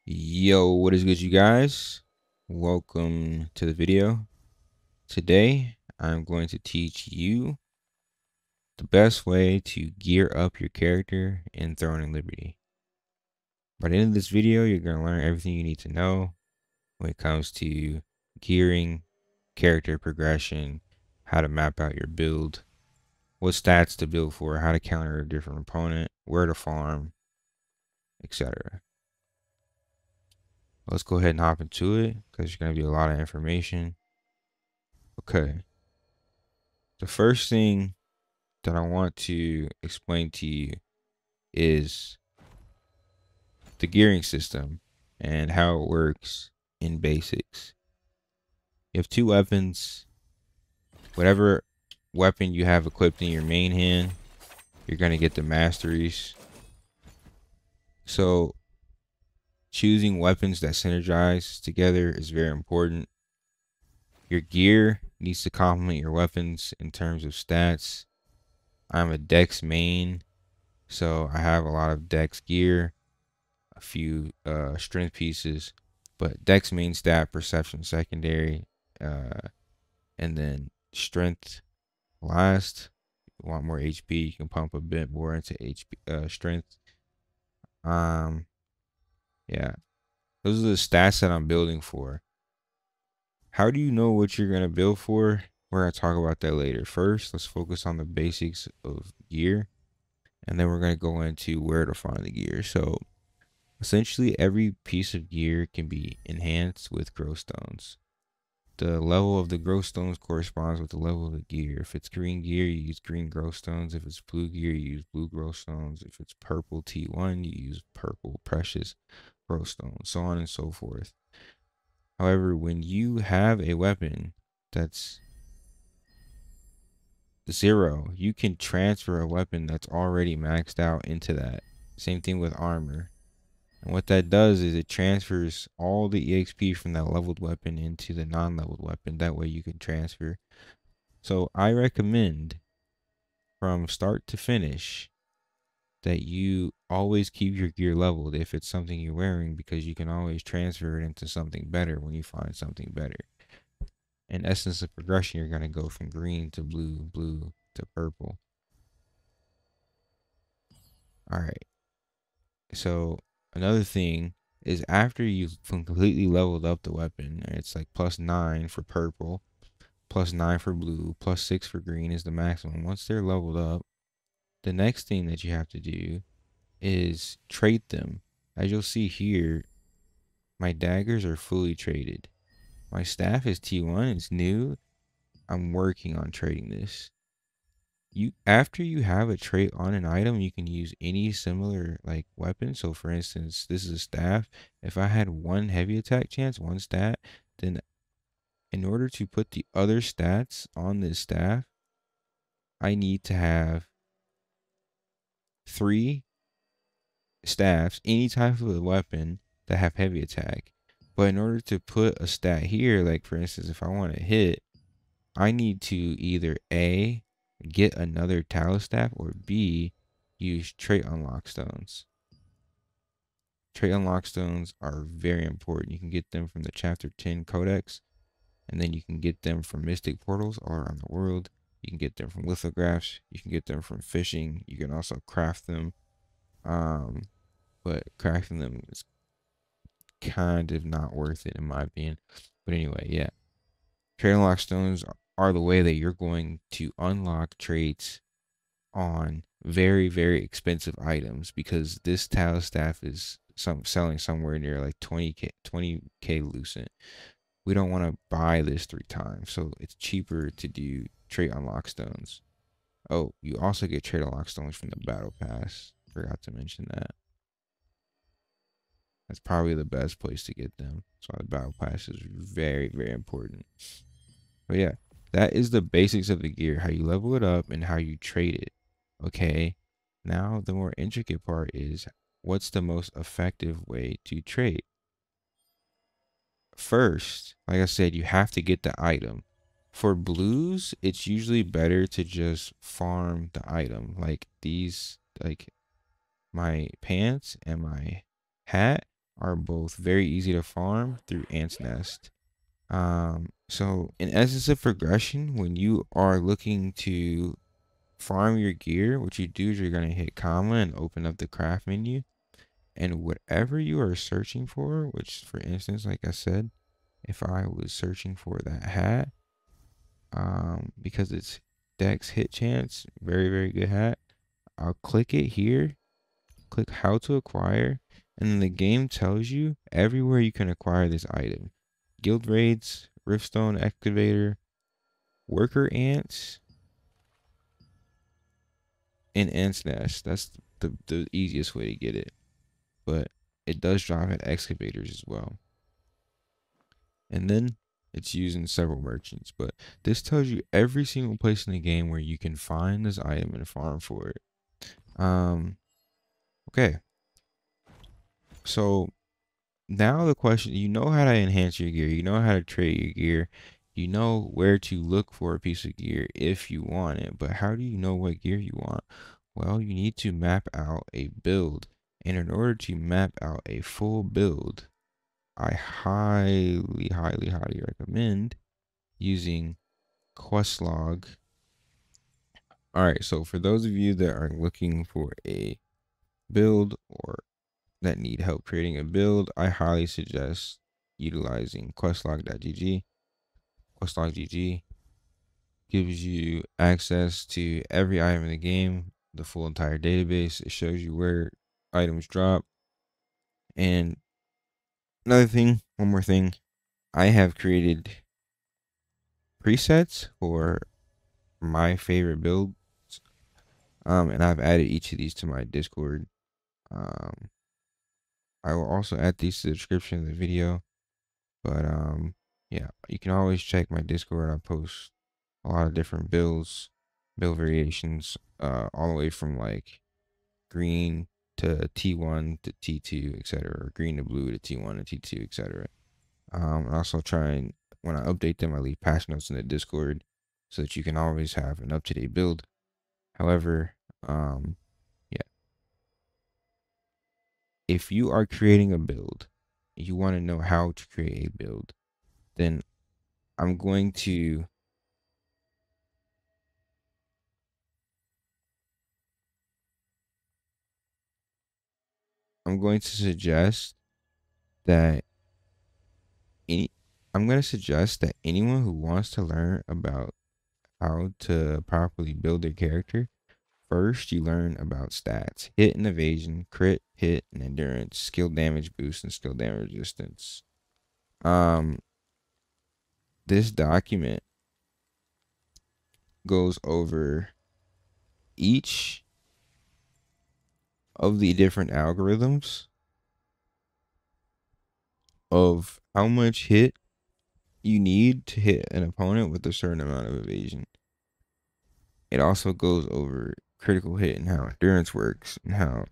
Yo, what is good, you guys? Welcome to the video. Today, I'm going to teach you the best way to gear up your character in Throne and Liberty. By the end of this video, you're going to learn everything you need to know when it comes to gearing, character progression, how to map out your build, what stats to build for, how to counter a different opponent, where to farm, etc. Let's go ahead and hop into it because there's going to be a lot of information. Okay. The first thing that I want to explain to you is the gearing system and how it works in basics. You have two weapons. Whatever weapon you have equipped in your main hand, you're going to get the masteries. So choosing weapons that synergize together is very important. Your gear needs to complement your weapons in terms of stats. I'm a Dex main, so I have a lot of Dex gear, a few strength pieces, but Dex main stat, perception secondary, and then strength last. If you want more HP, you can pump a bit more into HP strength. Yeah, those are the stats that I'm building for. How do you know what you're gonna build for? We're gonna talk about that later. First, let's focus on the basics of gear, and then we're gonna go into where to find the gear. So essentially, every piece of gear can be enhanced with growth stones. The level of the growth stones corresponds with the level of the gear. If it's green gear, you use green growth stones. If it's blue gear, you use blue growth stones. If it's purple T1, you use purple precious growth stones, so on and so forth. However, when you have a weapon that's 0, you can transfer a weapon that's already maxed out into that. Same thing with armor. And what that does is it transfers all the EXP from that leveled weapon into the non-leveled weapon. That way you can transfer. So I recommend from start to finish that you always keep your gear leveled if it's something you're wearing, because you can always transfer it into something better when you find something better. In essence of progression, you're going to go from green to blue, blue to purple. All right. So another thing is after you've completely leveled up the weapon, it's like +9 for purple, +9 for blue, +6 for green is the maximum. Once they're leveled up, the next thing that you have to do is trait them. As you'll see here, my daggers are fully traded. My staff is T1, it's new. I'm working on trading this. After you have a trait on an item, you can use any similar like weapon. So for instance, this is a staff. If I had 1 heavy attack chance, 1 stat, then in order to put the other stats on this staff, I need to have 3 staffs, any type of a weapon that have heavy attack. But in order to put a stat here, like for instance, if I want to hit, I need to either A, get another talent staff, or B, use trait unlock stones. Trait unlock stones are very important. You can get them from the chapter 10 codex, and then you can get them from mystic portals all around the world. You can get them from lithographs. You can get them from fishing. You can also craft them. But crafting them is kind of not worth it in my opinion. But anyway, yeah. Trait unlock stones are the way that you're going to unlock traits on very, very expensive items, because this talent staff is selling somewhere near like 20k lucent. We don't want to buy this 3 times, so it's cheaper to do trait unlock stones. Oh, you also get trait unlock stones from the battle pass. Forgot to mention that. That's probably the best place to get them. That's why the battle pass is very, very important. But yeah, that is the basics of the gear, how you level it up and how you trade it. Okay, now the more intricate part is what's the most effective way to trade. First, like I said, you have to get the item. For blues, it's usually better to just farm the item. Like these, like my pants and my hat, are both very easy to farm through Ant's Nest. So in essence of progression, when you are looking to farm your gear, what you do is you're gonna hit comma and open up the craft menu, and whatever you are searching for, which for instance, like I said, if I was searching for that hat, because it's Dex hit chance, very, very good hat, I'll click it here, click how to acquire, and then the game tells you everywhere you can acquire this item. Guild raids, Riftstone excavator, worker ants, and ants nest. That's the easiest way to get it. But it does drop at excavators as well. And then it's used in several merchants. But this tells you every single place in the game where you can find this item and farm for it. Okay. So now the question, you know how to enhance your gear, you know how to trade your gear, you know where to look for a piece of gear if you want it, but how do you know what gear you want? Well, you need to map out a build, and in order to map out a full build, I highly, highly, highly recommend using Questlog. All right, so for those of you that are looking for a build or that need help creating a build, I highly suggest utilizing questlog.gg. Questlog.gg gives you access to every item in the game, the full entire database. It shows you where items drop. And another thing, one more thing, I have created presets for my favorite builds. And I've added each of these to my Discord. I will also add these to the description of the video. But yeah, you can always check my Discord. I post a lot of different build variations, all the way from like green to T1 to T2, etc., or green to blue to T1 to T2, etc. And also try and when I update them, I leave patch notes in the Discord so that you can always have an up-to-date build. However, yeah, if you are creating a build, you want to know how to create a build, then I'm going to suggest that any I'm going to suggest that anyone who wants to learn about how to properly build their character, first you learn about stats: hit and evasion, crit, hit, and endurance, skill damage boost, and skill damage resistance. This document goes over each of the different algorithms of how much hit you need to hit an opponent with a certain amount of evasion. It also goes over critical hit and how endurance works and how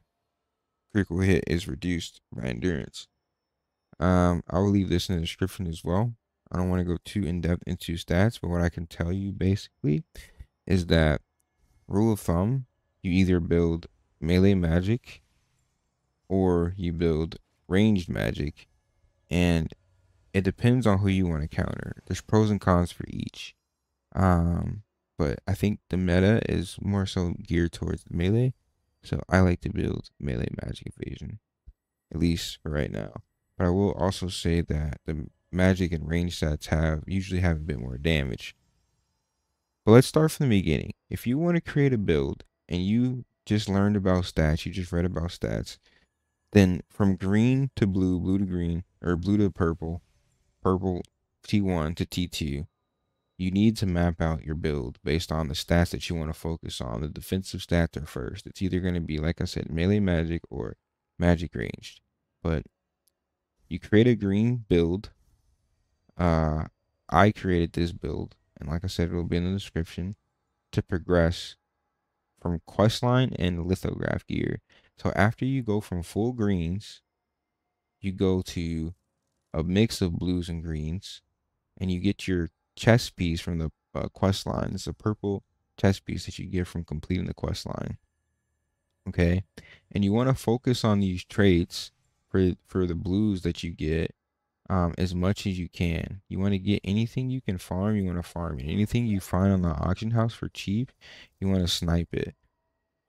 critical hit is reduced by endurance. I will leave this in the description as well. I don't want to go too in depth into stats, but what I can tell you basically is that rule of thumb, you either build melee magic or you build ranged magic, and it depends on who you want to counter. There's pros and cons for each. But I think the meta is more so geared towards the melee. So I like to build melee magic evasion, at least for right now. But I will also say that the magic and range sets usually have a bit more damage. But let's start from the beginning. If you want to create a build and you just learned about stats, you just read about stats, then from green to blue, blue to green, or blue to purple, purple T1 to T2, you need to map out your build based on the stats that you want to focus on. The defensive stats are first. It's either going to be, like I said, melee magic or magic ranged. But you create a green build. I created this build, and like I said, it will be in the description, to progress from questline and lithograph gear. So after you go from full greens, you go to a mix of blues and greens, and you get your chest piece from the quest line. It's a purple chest piece that you get from completing the quest line. Okay, and you want to focus on these traits for the blues that you get, as much as you can. You want to get anything you can farm, you want to farm it. Anything you find on the auction house for cheap, you want to snipe it.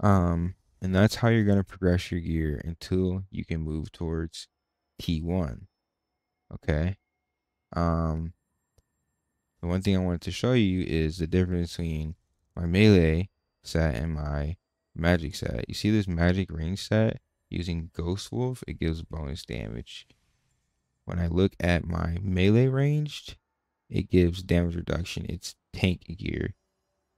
And that's how you're gonna progress your gear until you can move towards T1. Okay. Um, the one thing I wanted to show you is the difference between my melee set and my magic set. You see this magic range set using Ghost Wolf, it gives bonus damage. When I look at my melee ranged, it gives damage reduction. It's tank gear.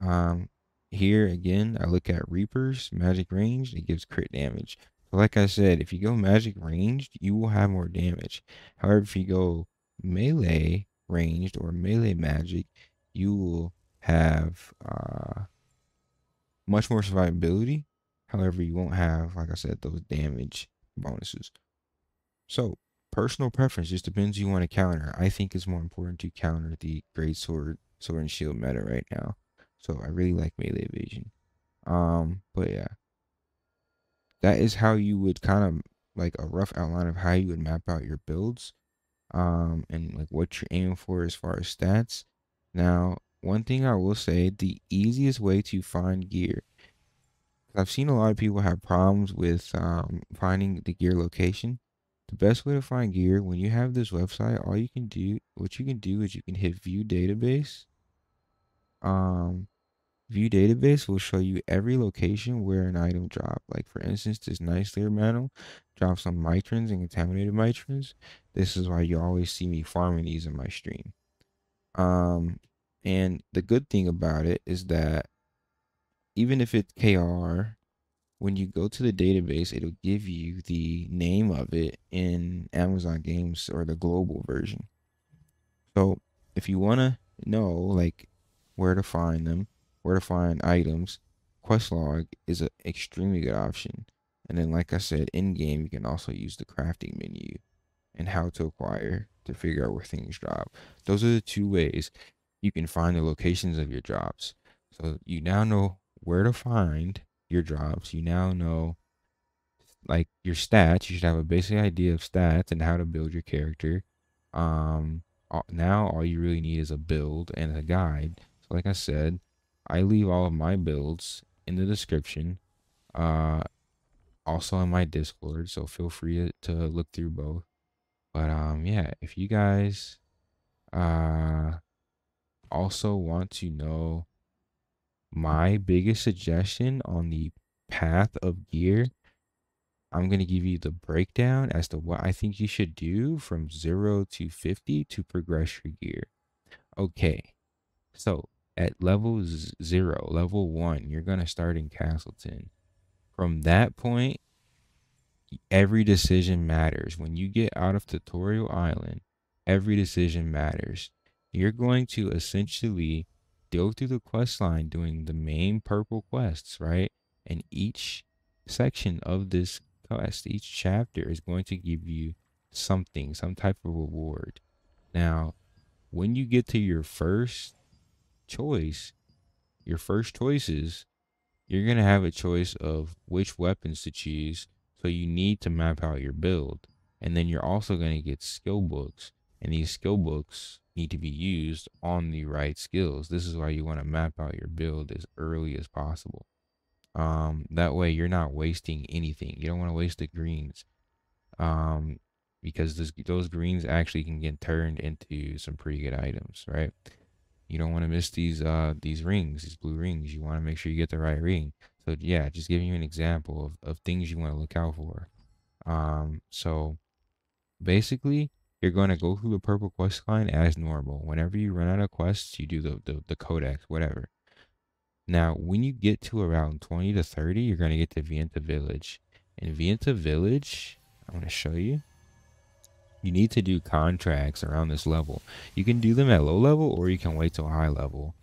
Um, Here again, I look at Reapers, magic ranged, it gives crit damage. So like I said, if you go magic ranged, you will have more damage. However, if you go melee ranged or melee magic, you will have much more survivability. However, you won't have, like I said, those damage bonuses. So personal preference just depends who you want to counter. I think it's more important to counter the great sword and shield meta right now. So I really like melee evasion. But yeah, that is how you would kind of like a rough outline of how you would map out your builds. And like what you're aiming for as far as stats. Now, one thing I will say, the easiest way to find gear. I've seen a lot of people have problems with finding the gear location. The best way to find gear when you have this website, all you can do, what you can do is you can hit view database. View database will show you every location where an item dropped. Like for instance, this nice layer mantle drops some mitrins and contaminated mitrins. This is why you always see me farming these in my stream. And the good thing about it is that even if it's KR, when you go to the database, it'll give you the name of it in Amazon Games or the global version. So if you want to know like where to find them, where to find items, Questlog is an extremely good option. And then like I said, in game you can also use the crafting menu and how to acquire to figure out where things drop. Those are the two ways you can find the locations of your drops. So you now know where to find your drops. You now know like your stats. You should have a basic idea of stats and how to build your character. Now all you really need is a build and a guide. So like I said, I leave all of my builds in the description. Also on my Discord, so feel free to look through both. But yeah, if you guys also want to know my biggest suggestion on the path of gear, I'm going to give you the breakdown as to what I think you should do from 0 to 50 to progress your gear. Okay, so at level 0, level 1, you're going to start in Castleton. From that point, every decision matters. When you get out of Tutorial Island, every decision matters. You're going to essentially go through the quest line doing the main purple quests, right? And each section of this quest, each chapter is going to give you something, some type of reward. Now, when you get to your first choice, your first choices, you're going to have a choice of which weapons to choose. So you need to map out your build. And then you're also going to get skill books. And these skill books need to be used on the right skills. This is why you want to map out your build as early as possible. That way you're not wasting anything. You don't want to waste the greens. Because those greens actually can get turned into some pretty good items, right? You don't want to miss these rings, these blue rings. You want to make sure you get the right ring. So yeah, just giving you an example of things you want to look out for. So basically, you're going to go through the purple quest line as normal. Whenever you run out of quests, you do the codex, whatever. Now, when you get to around 20 to 30, you're going to get to Vienta Village. In Vienta Village, I'm going to show you. You need to do contracts around this level. You can do them at low level or you can wait till high level.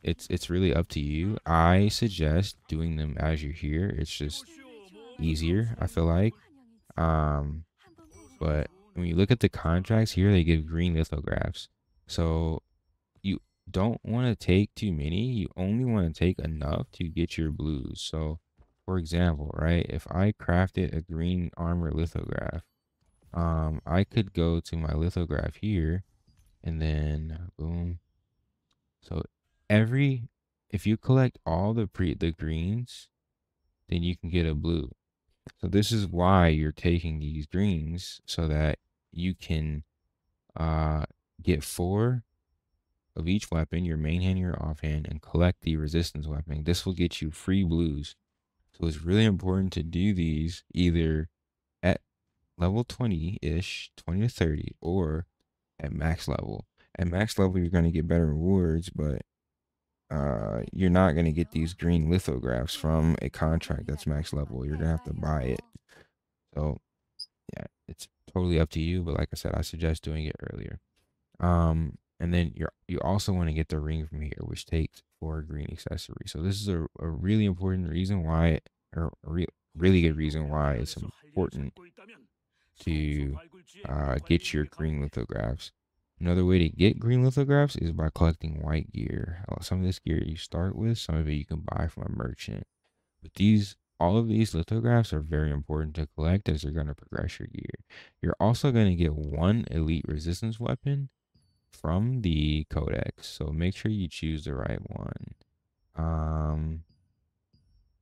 It's really up to you. I suggest doing them as you're here. It's just easier, I feel like. But when you look at the contracts here, they give green lithographs. So you don't want to take too many. You only want to take enough to get your blues. So for example, right? If I crafted a green armor lithograph, I could go to my lithograph here and then boom. So every if you collect all the greens, then you can get a blue. So this is why you're taking these greens so that you can uh get 4 of each weapon, your main hand, your offhand, and collect the resistance weapon. This will get you free blues. So it's really important to do these either at level 20-ish, 20 to 30, or at max level. At max level, you're going to get better rewards, but you're not going to get these green lithographs from a contract that's max level. You're going to have to buy it. So yeah, it's totally up to you. But like I said, I suggest doing it earlier. And then you also want to get the ring from here, which takes 4 green accessories. So this is a really important reason why, or a really good reason why it's important to get your green lithographs. Another way to get green lithographs is by collecting white gear. Some of this gear you start with, some of it you can buy from a merchant. But all of these lithographs are very important to collect as they're going to progress your gear. You're also going to get 1 elite resistance weapon from the codex, so make sure you choose the right one.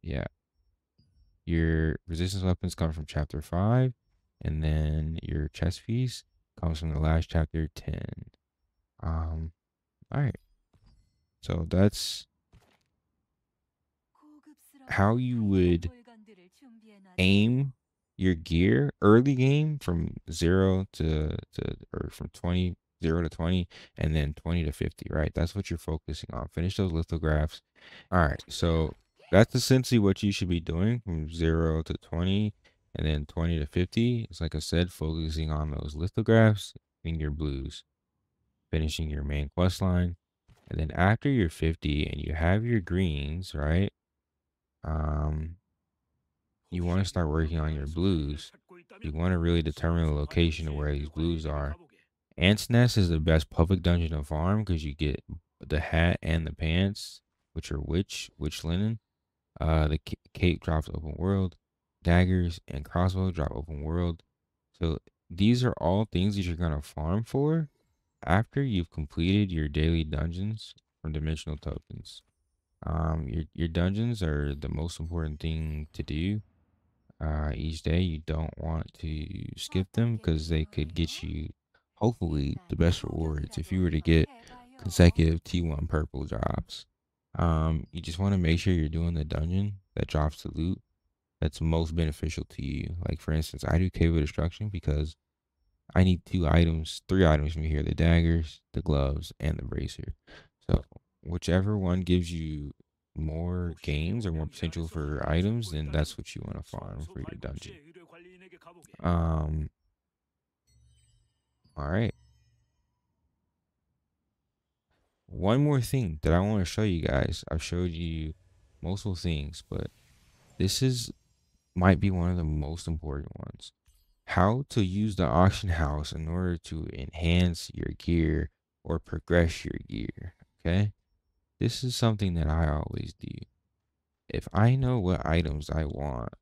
Yeah, your resistance weapons come from chapter 5, and then your chest piece comes from the last chapter 10. All right, so that's how you would aim your gear early game from 0 or from 0 to 20, and then 20 to 50, right? That's what you're focusing on. Finish those lithographs. All right, so that's essentially what you should be doing from 0 to 20, and then 20 to 50. It's like I said, focusing on those lithographs and your blues, finishing your main quest line. And then after you're 50 and you have your greens, right? You want to start working on your blues. You want to really determine the location of where these blues are. Ant's Nest is the best public dungeon to farm because you get the hat and the pants, which are witch linen. The cape drops open world. Daggers and crossbow drop open world. So these are all things that you're gonna farm for after you've completed your daily dungeons from dimensional tokens. Your dungeons are the most important thing to do each day. You don't want to skip them because they could get you, hopefully, the best rewards if you were to get consecutive T1 purple drops. You just want to make sure you're doing the dungeon that drops the loot that's most beneficial to you. Like, for instance, I do Cave of Destruction because I need 3 items from here: the daggers, the gloves, and the bracer. So, whichever one gives you more gains or more potential for items, then that's what you want to farm for your dungeon. Um, all right. One more thing that I want to show you guys. I've showed you multiple things, but this might be one of the most important ones. How to use the auction house in order to enhance your gear or progress your gear. Okay? This is something that I always do. If I know what items I want,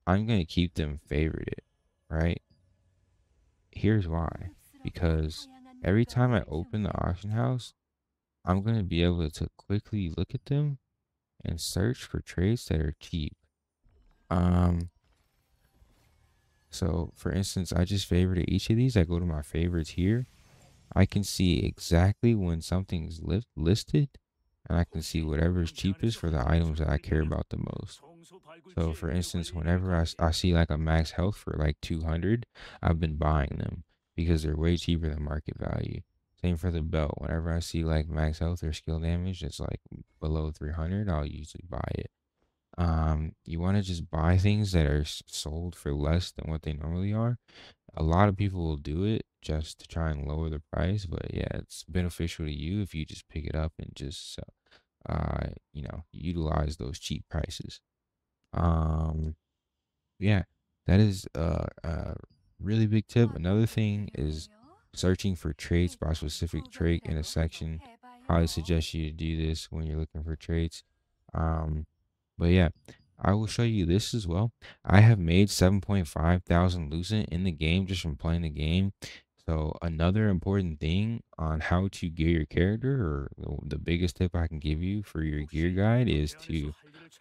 I'm going to keep them favorited, right? Here's why. Because every time I open the auction house, I'm going to be able to quickly look at them and search for traits that are cheap. So for instance, I just favorited each of these. I go to my favorites here. I can see exactly when something's listed, and I can see whatever is cheapest for the items that I care about the most. So for instance, whenever I see like a max health for like 200, I've been buying them because they're way cheaper than market value. Same for the belt. Whenever I see like max health or skill damage that's like below 300, I'll usually buy it. You want to just buy things that are sold for less than what they normally are. A lot of people will do it just to try and lower the price, but yeah, it's beneficial to you if you just pick it up and just utilize those cheap prices. um yeah, that is a really big tip. Another thing is searching for traits by specific trait in a section. Highly suggest you to do this when you're looking for traits. But yeah, I will show you this as well. I have made 7.5 thousand lucent in the game just from playing the game. So another important thing on how to gear your character, or the biggest tip I can give you for your gear guide, is to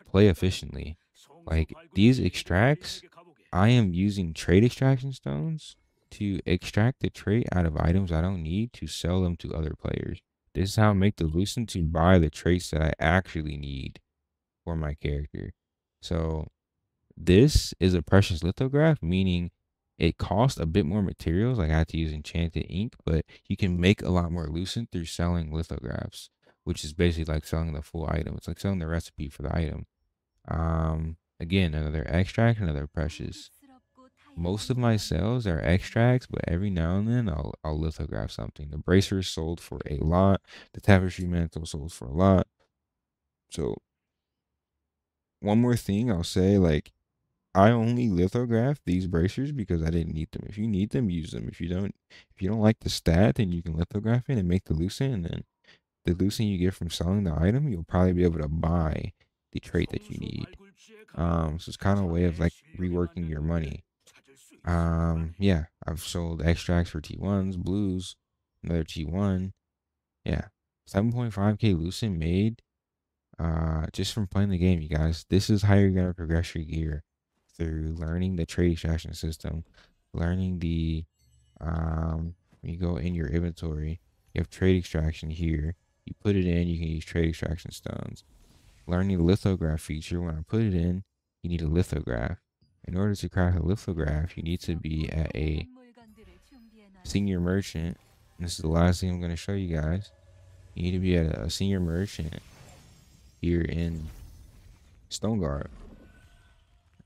play efficiently. Like these extracts, I am using trade extraction stones to extract the trait out of items I don't need to sell them to other players. This is how I make the lucent to buy the traits that I actually need for my character. So this is a precious lithograph, meaning it costs a bit more materials. Like I had to use enchanted ink, but you can make a lot more lucent through selling lithographs, which is basically like selling the full item. It's like selling the recipe for the item. Again, another extract, another precious. Most of my sales are extracts, but every now and then I'll lithograph something. The bracer sold for a lot. The tapestry mantle sold for a lot. So one more thing I'll say, like I only lithograph these bracers because I didn't need them. If you need them, use them. If you don't like the stat, then you can lithograph it and make the lucent, and then the lucent you get from selling the item, you'll probably be able to buy the trait that you need. So it's kind of a way of like reworking your money. Yeah, I've sold extracts for T1s, blues, another T1. Yeah, 7.5k lucent made just from playing the game, you guys. This is how you're gonna progress your gear through learning the trade extraction system, learning the when you go in your inventory, you have trade extraction here. You put it in, you can use trade extraction stones. Learning the lithograph feature, when I put it in, you need a lithograph. In order to craft a lithograph, you need to be at a senior merchant. And this is the last thing I'm going to show you guys. You need to be at a senior merchant here in Stoneguard.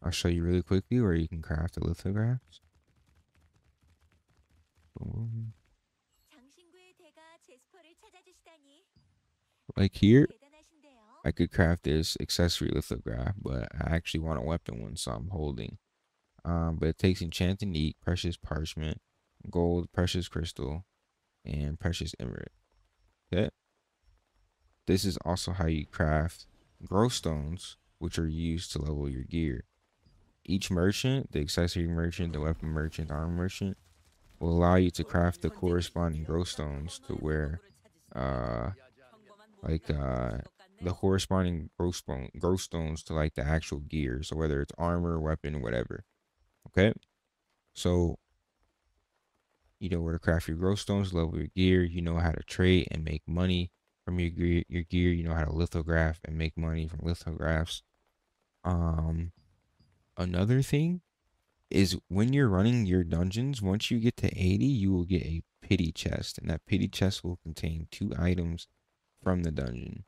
I'll show you really quickly where you can craft the lithographs. Boom. Like here, I could craft this accessory lithograph, but I actually want a weapon one, so I'm holding. But it takes enchanted ink, precious parchment, gold, precious crystal, and precious emerald. Okay. This is also how you craft grow stones, which are used to level your gear. Each merchant, the accessory merchant, the weapon merchant, the armor merchant, will allow you to craft the corresponding grow stones to where uh like the corresponding grow stones to like the actual gear. So whether it's armor, weapon, whatever. Okay. So you know where to craft your grow stones, level your gear, you know how to trade and make money from your gear, you know how to lithograph and make money from lithographs. Um Another thing is when you're running your dungeons, once you get to 80, you will get a pity chest, and that pity chest will contain 2 items from the dungeon.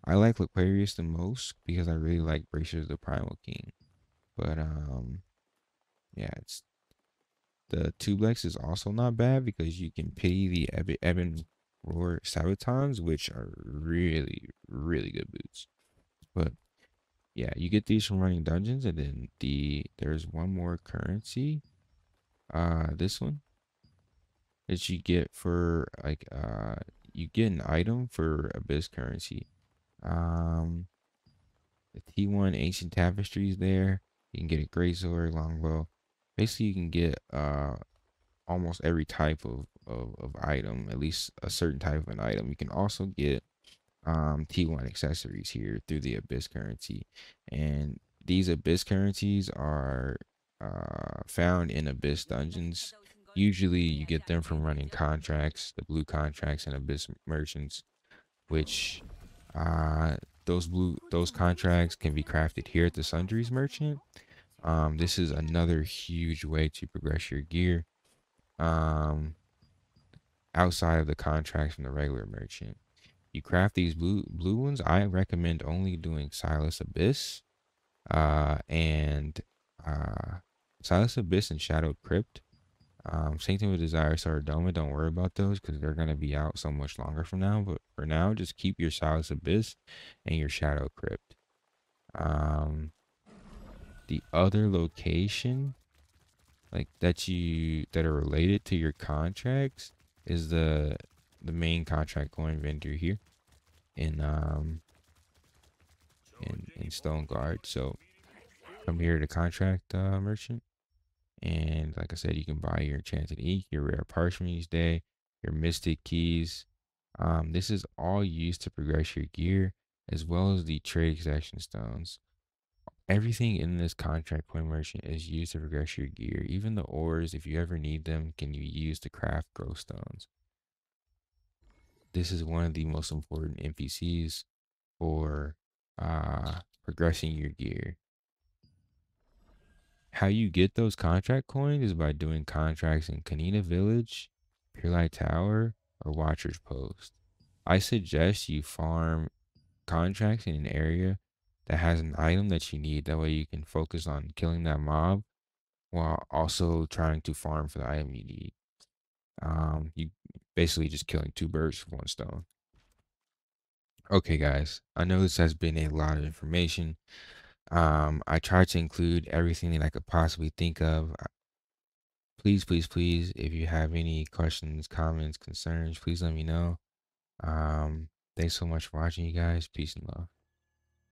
I like Laquarius the most because I really like Bracers the Primal King. But yeah, it's the Tublex is also not bad because you can pity the Ebon Roar Sabotons, which are really, really good boots. But yeah, you get these from running dungeons, and then there's one more currency. This one that you get for like you get an item for abyss currency. Um, the T1 ancient tapestries there. You can get a great sword, longbow. Basically, you can get almost every type of item, at least a certain type of an item. You can also get T1 accessories here through the abyss currency, and these abyss currencies are found in abyss dungeons. Usually you get them from running contracts, the blue contracts and abyss merchants, which uh those contracts can be crafted here at the sundries merchant. This is another huge way to progress your gear um outside of the contracts from the regular merchant. You craft these blue ones. I recommend only doing Silas Abyss, and uh, Silas Abyss and Shadowed Crypt. Same thing with Desire Sardoma. Don't worry about those because they're gonna be out so much longer from now. But for now, just keep your Silas Abyss and your Shadow Crypt. Um, the other location, like that are related to your contracts, is the main contract coin vendor here in in Stone Guard. So come here to contract merchant. And like I said, you can buy your enchanted ink, your rare parchment each day, your mystic keys. This is all used to progress your gear, as well as the trade extraction stones. Everything in this contract coin merchant is used to progress your gear. Even the ores, if you ever need them, can you use to craft growth stones. This is one of the most important NPCs for progressing your gear. How you get those contract coins is by doing contracts in Kanina Village, Pure Light Tower, or Watcher's Post. I suggest you farm contracts in an area that has an item that you need. That way you can focus on killing that mob while also trying to farm for the item you need. You basically just killing two birds with one stone. Okay, guys, I know this has been a lot of information. I tried to include everything that I could possibly think of. Please, please, please, if you have any questions, comments, concerns, please let me know. Thanks so much for watching, you guys. Peace and love.